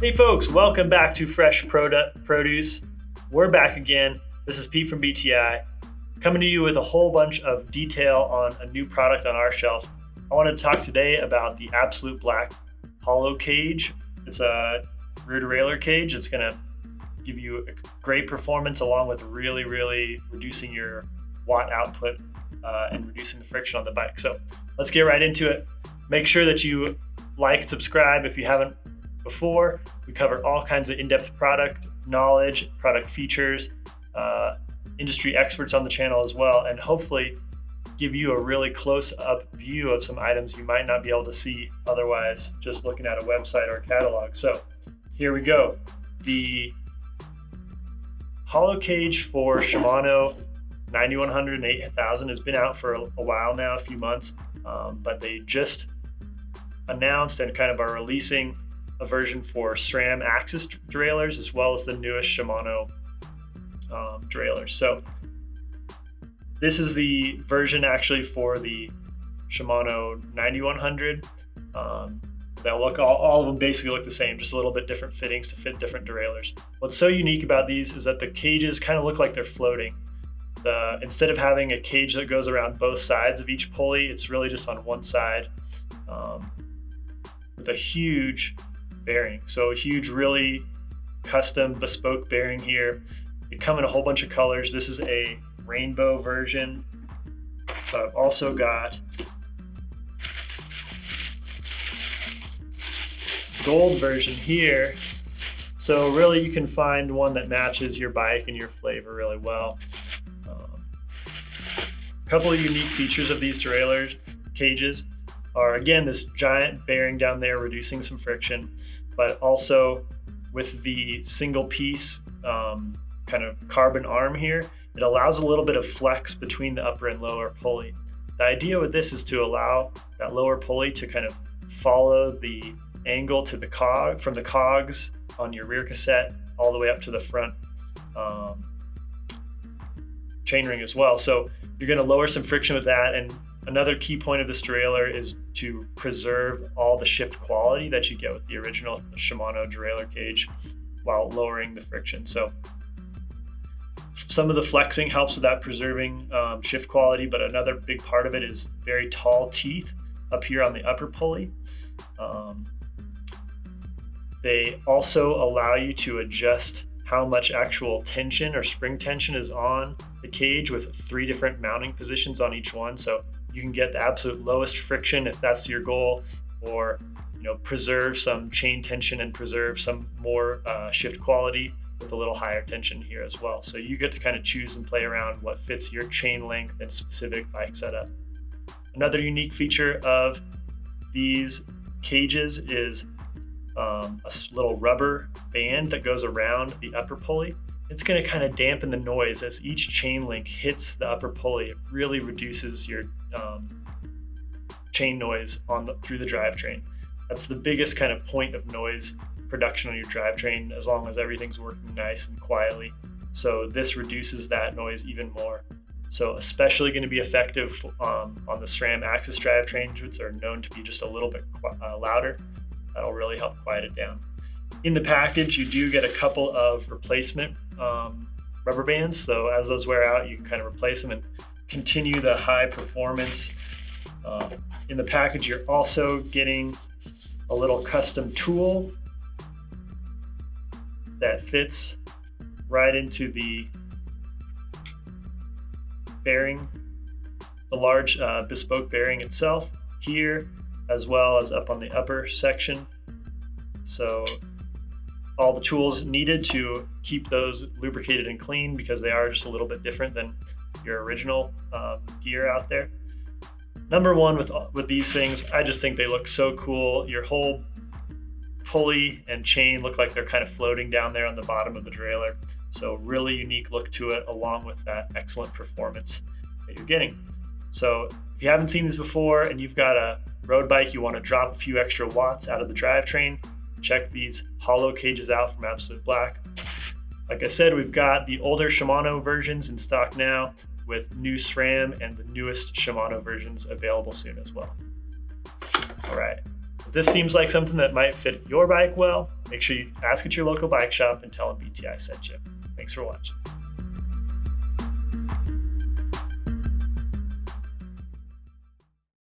Hey folks, welcome back to Fresh Produce. We're back again. This is Pete from BTI, coming to you with a whole bunch of detail on a new product on our shelf. I want to talk today about the Absolute Black hollow cage. It's a rear derailleur cage. It's going to give you a great performance along with really reducing your watt output and reducing the friction on the bike. So let's get right into it. Make sure that you like, subscribe if you haven't before. We cover all kinds of in-depth product knowledge, product features, industry experts on the channel as well, and hopefully give you a really close-up view of some items you might not be able to see otherwise just looking at a website or a catalog. So here we go. The hollow cage for Shimano 9100 and 8000 has been out for a while now, a few months, but they just announced and kind of are releasing a version for SRAM axis derailleurs as well as the newest Shimano derailleurs. So this is the version actually for the Shimano 9100. They'll look, all of them basically look the same, just a little bit different fittings to fit different derailleurs. What's so unique about these is that the cages kind of look like they're floating. Instead of having a cage that goes around both sides of each pulley, it's really just on one side with a huge bearing. So a huge, really custom bespoke bearing here. They come in a whole bunch of colors. This is a rainbow version, but I've also got gold version here. So really you can find one that matches your bike and your flavor really well. A couple of unique features of these derailleur cages are, again, this giant bearing down there reducing some friction, but also with the single piece kind of carbon arm here, it allows a little bit of flex between the upper and lower pulley. The idea with this is to allow that lower pulley to kind of follow the angle to the cog, from the cogs on your rear cassette all the way up to the front chainring as well. So you're going to lower some friction with that. And another key point of this derailleur is to preserve all the shift quality that you get with the original Shimano derailleur cage while lowering the friction. So some of the flexing helps with that, preserving shift quality, but another big part of it is very tall teeth up here on the upper pulley. They also allow you to adjust how much actual tension or spring tension is on the cage with 3 different mounting positions on each one. So you can get the absolute lowest friction if that's your goal, or preserve some chain tension and preserve some more shift quality with a little higher tension here as well. So you get to kind of choose and play around what fits your chain length and specific bike setup. Another unique feature of these cages is a little rubber band that goes around the upper pulley. It's going to kind of dampen the noise as each chain link hits the upper pulley. It really reduces your chain noise through the drivetrain. That's the biggest kind of point of noise production on your drivetrain, as long as everything's working nice and quietly. So this reduces that noise even more. So especially going to be effective on the SRAM axis drivetrains, which are known to be just a little bit louder. That'll really help quiet it down. In the package, you do get a couple of replacement rubber bands. So as those wear out, you can kind of replace them and continue the high performance. In the package, you're also getting a little custom tool that fits right into the bearing, the large bespoke bearing itself here, as well as up on the upper section. So all the tools needed to keep those lubricated and clean, because they are just a little bit different than your original gear out there. Number one with these things, I just think they look so cool. Your whole pulley and chain look like they're kind of floating down there on the bottom of the derailleur. So really unique look to it, along with that excellent performance that you're getting. So if you haven't seen these before and you've got a road bike, you want to drop a few extra watts out of the drivetrain, check these hollow cages out from Absolute Black. Like I said, we've got the older Shimano versions in stock now, with new SRAM and the newest Shimano versions available soon as well. All right, If this seems like something that might fit your bike well, make sure you ask at your local bike shop and tell them BTI sent you. Thanks for watching.